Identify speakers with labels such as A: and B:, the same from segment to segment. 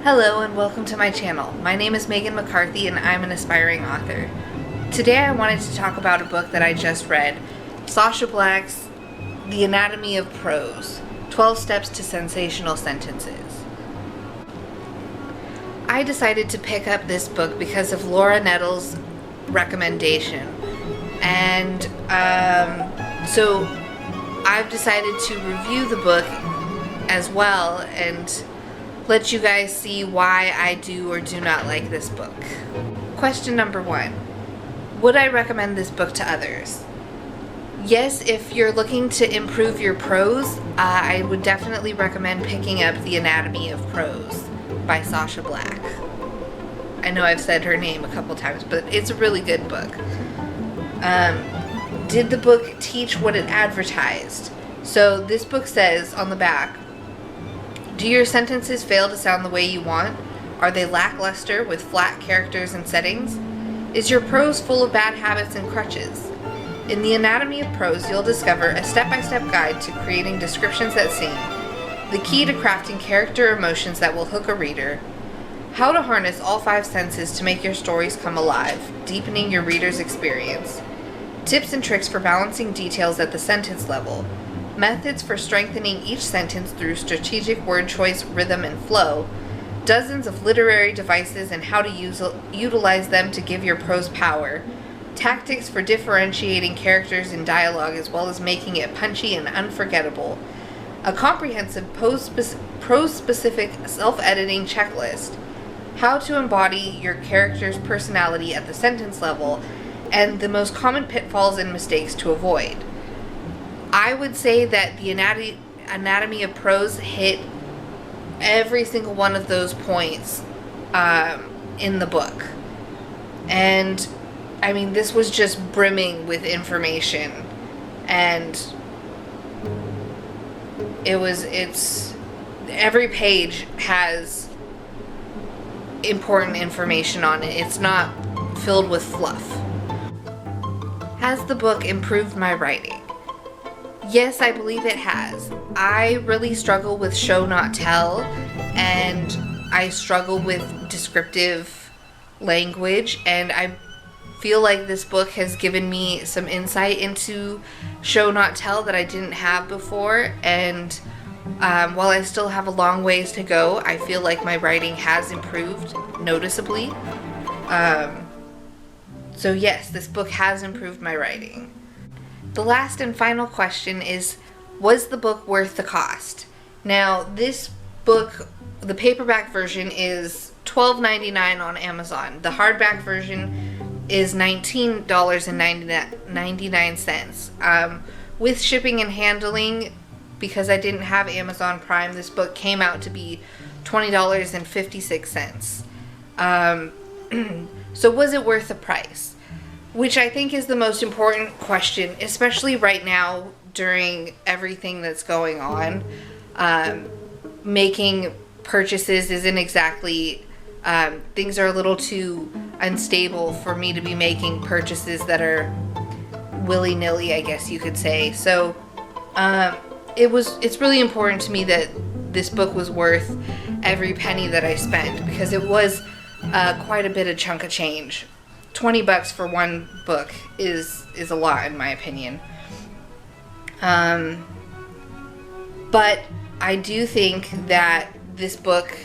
A: Hello and welcome to my channel. My name is McCarthy and I'm an aspiring author. Today I wanted to talk about a book that I just read, Sacha Black's The Anatomy of Prose, 12 Steps to Sensational Sentences. I decided to pick up this book because of Laura Nettles' recommendation, and so I've decided to review the book as well and let you guys see why I do or do not like this book. Question number 1. Would I recommend this book to others? Yes, if you're looking to improve your prose, I would definitely recommend picking up The Anatomy of Prose by Sacha Black. I know I've said her name a couple times, but it's a really good book. Did the book teach what it advertised? So this book says on the back, do your sentences fail to sound the way you want? Are they lackluster with flat characters and settings? Is your prose full of bad habits and crutches? In The Anatomy of Prose, you'll discover a step-by-step guide to creating descriptions that sing, the key to crafting character emotions that will hook a reader, how to harness all 5 senses to make your stories come alive, deepening your reader's experience, tips and tricks for balancing details at the sentence level, methods for strengthening each sentence through strategic word choice, rhythm, and flow, dozens of literary devices and how to utilize them to give your prose power, tactics for differentiating characters in dialogue as well as making it punchy and unforgettable, a comprehensive prose-specific self-editing checklist, how to embody your character's personality at the sentence level, and the most common pitfalls and mistakes to avoid. I would say that The Anatomy of Prose hit every single one of those points in the book. And, I mean, this was just brimming with information. And every page has important information on it. It's not filled with fluff. Has the book improved my writing? Yes, I believe it has. I really struggle with show not tell, and I struggle with descriptive language, and I feel like this book has given me some insight into show not tell that I didn't have before, and while I still have a long ways to go, I feel like my writing has improved noticeably. So yes, this book has improved my writing. The last and final question is, was the book worth the cost? Now, this book, the paperback version is $12.99 on Amazon. The hardback version is $19.99. With shipping and handling, because I didn't have Amazon Prime, this book came out to be $20.56. So was it worth the price? Which I think is the most important question, especially right now during everything that's going on. Making purchases isn't exactly, things are a little too unstable for me to be making purchases that are willy-nilly, I guess you could say. So it's really important to me that this book was worth every penny that I spent, because it was quite a bit of chunk of change. $20 for one book is a lot, in my opinion. But I do think that this book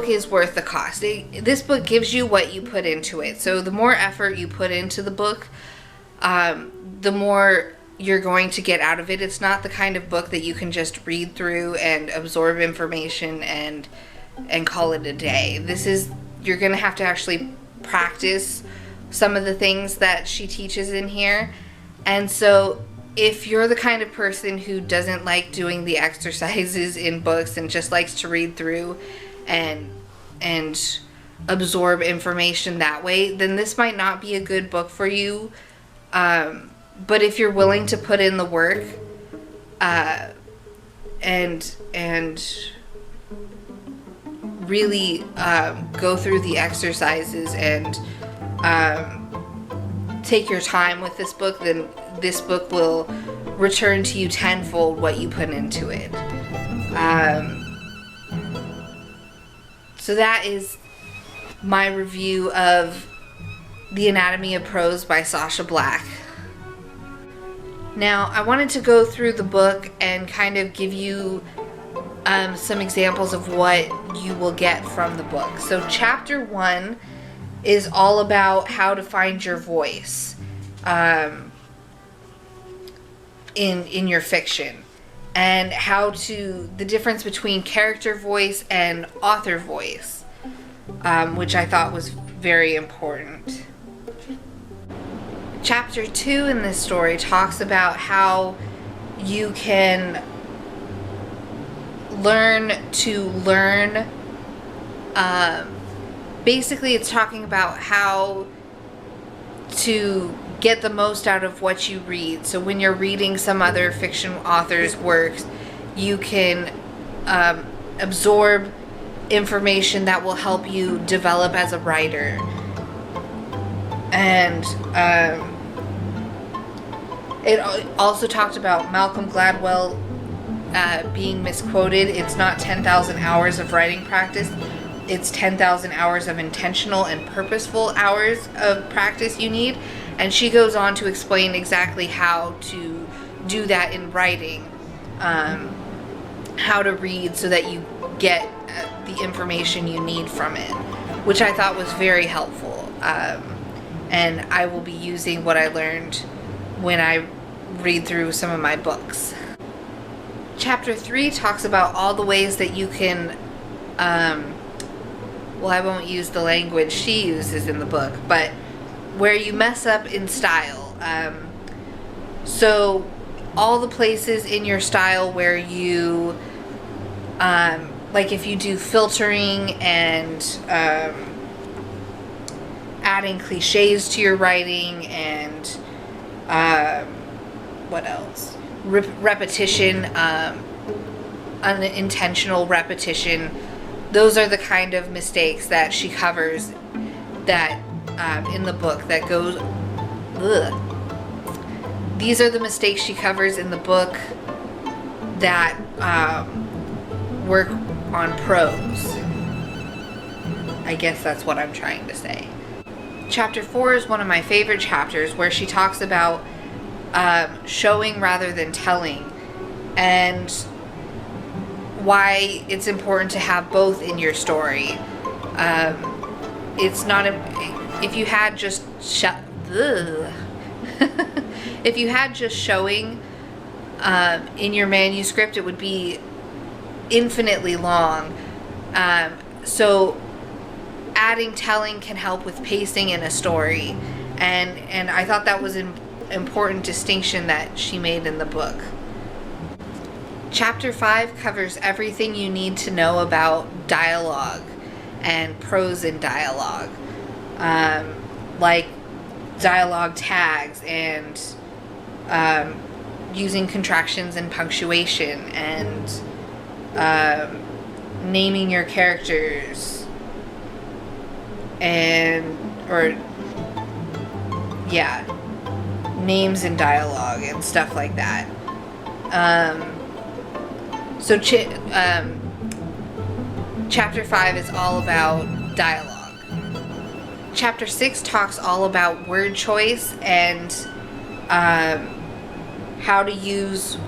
A: is worth the cost. This book gives you what you put into it. So the more effort you put into the book, the more you're going to get out of it. It's not the kind of book that you can just read through and absorb information and call it a day. You're going to have to actually practice some of the things that she teaches in here. And so if you're the kind of person who doesn't like doing the exercises in books and just likes to read through and absorb information that way, then this might not be a good book for you. But if you're willing to put in the work and really go through the exercises and take your time with this book, then this book will return to you tenfold what you put into it. So that is my review of The Anatomy of Prose by Sacha Black. Now, I wanted to go through the book and kind of give you some examples of what you will get from the book. So chapter 1 is all about how to find your voice in your fiction, and the difference between character voice and author voice, which I thought was very important. Chapter 2 in this story talks about how you can learn to learn. Basically, it's talking about how to get the most out of what you read. So when you're reading some other fiction author's works, you can absorb information that will help you develop as a writer. And it also talked about Malcolm Gladwell being misquoted. It's not 10,000 hours of writing practice. It's 10,000 hours of intentional and purposeful hours of practice you need. And she goes on to explain exactly how to do that in writing, how to read so that you get the information you need from it, which I thought was very helpful. And I will be using what I learned when I read through some of my books. Chapter 3 talks about all the ways that you can, well, I won't use the language she uses in the book, but where you mess up in style. So all the places in your style where you, like if you do filtering and adding cliches to your writing and what else? Repetition, unintentional repetition. Those are the kind of mistakes that she covers that in the book that goes. Ugh. These are the mistakes she covers in the book that work on prose. I guess that's what I'm trying to say. Chapter 4 is one of my favorite chapters, where she talks about showing rather than telling, and why it's important to have both in your story. It's not if you had just if you had just showing in your manuscript, it would be infinitely long. So adding telling can help with pacing in a story, and I thought that was an important distinction that she made in the book. Chapter 5 covers everything you need to know about dialogue and prose in dialogue, like dialogue tags and using contractions and punctuation and naming your characters names in dialogue and stuff like that. So chapter 5 is all about dialogue. Chapter 6 talks all about word choice and how to use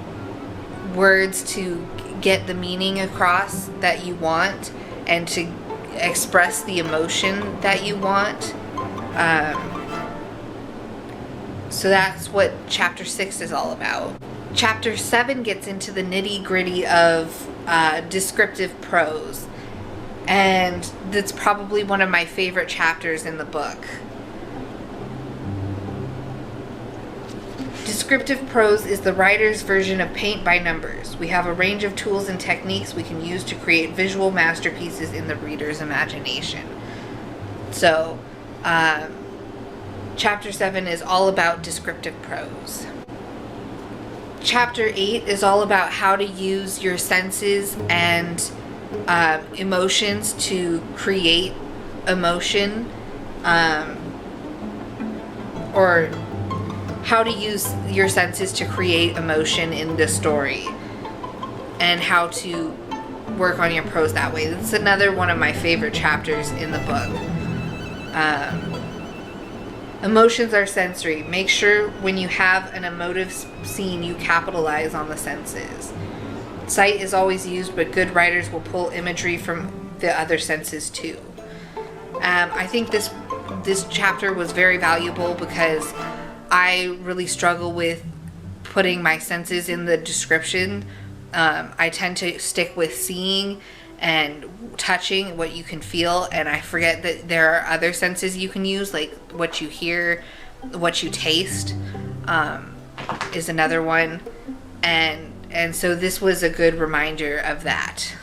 A: words to get the meaning across that you want and to express the emotion that you want. So that's what chapter 6 is all about. Chapter 7 gets into the nitty-gritty of descriptive prose, and that's probably one of my favorite chapters in the book. Descriptive prose is the writer's version of paint by numbers. We have a range of tools and techniques we can use to create visual masterpieces in the reader's imagination. So, chapter 7 is all about descriptive prose. Chapter 8 is all about how to use your senses and emotions to create emotion, or how to use your senses to create emotion in the story, and how to work on your prose that way. That's another one of my favorite chapters in the book. Emotions are sensory. Make sure when you have an emotive scene, you capitalize on the senses. Sight is always used, but good writers will pull imagery from the other senses too. I think this chapter was very valuable because I really struggle with putting my senses in the description. I tend to stick with seeing and touching, what you can feel, and I forget that there are other senses you can use, like what you hear, what you taste, is another one, and so this was a good reminder of that.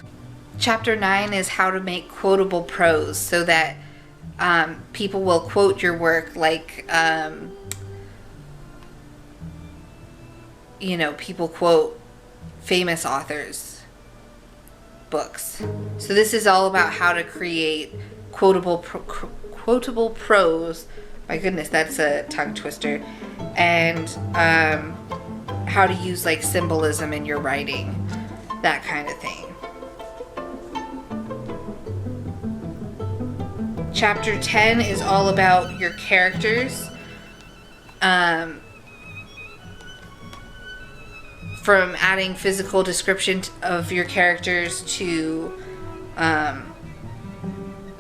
A: Chapter 9 is how to make quotable prose so that people will quote your work, like people quote famous authors' books. So this is all about how to create quotable prose. My goodness, that's a tongue twister. And how to use like symbolism in your writing, that kind of thing. Chapter 10 is all about your characters. From adding physical description of your characters to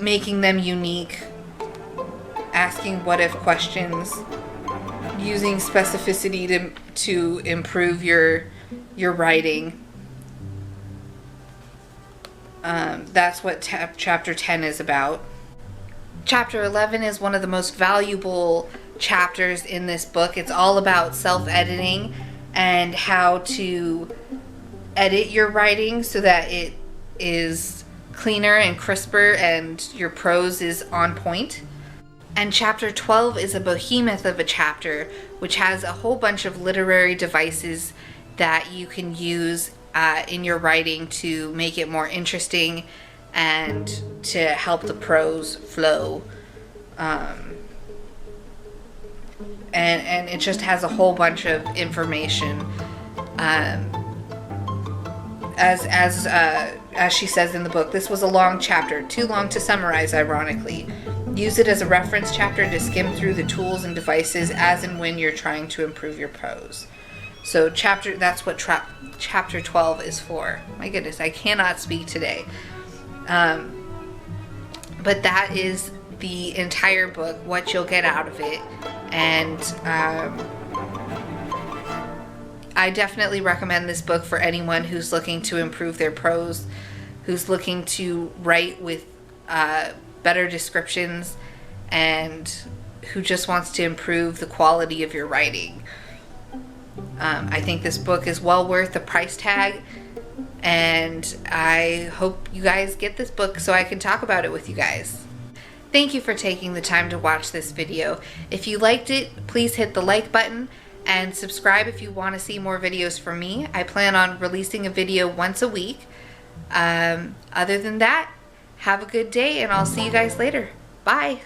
A: making them unique, asking what if questions, using specificity to improve your writing. That's what chapter 10 is about. Chapter 11 is one of the most valuable chapters in this book. It's all about self-editing and how to edit your writing so that it is cleaner and crisper and your prose is on point. And chapter 12 is a behemoth of a chapter, which has a whole bunch of literary devices that you can use in your writing to make it more interesting and to help the prose flow. And it just has a whole bunch of information. As she says in the book, this was a long chapter, too long to summarize, ironically. Use it as a reference chapter to skim through the tools and devices as and when you're trying to improve your prose. So that's what chapter 12 is for. My goodness, I cannot speak today. But that is the entire book, what you'll get out of it. And I definitely recommend this book for anyone who's looking to improve their prose, who's looking to write with better descriptions, and who just wants to improve the quality of your writing. I think this book is well worth the price tag, and I hope you guys get this book so I can talk about it with you guys. Thank you for taking the time to watch this video. If you liked it, please hit the like button and subscribe if you want to see more videos from me. I plan on releasing a video once a week. Other than that, have a good day and I'll see you guys later. Bye.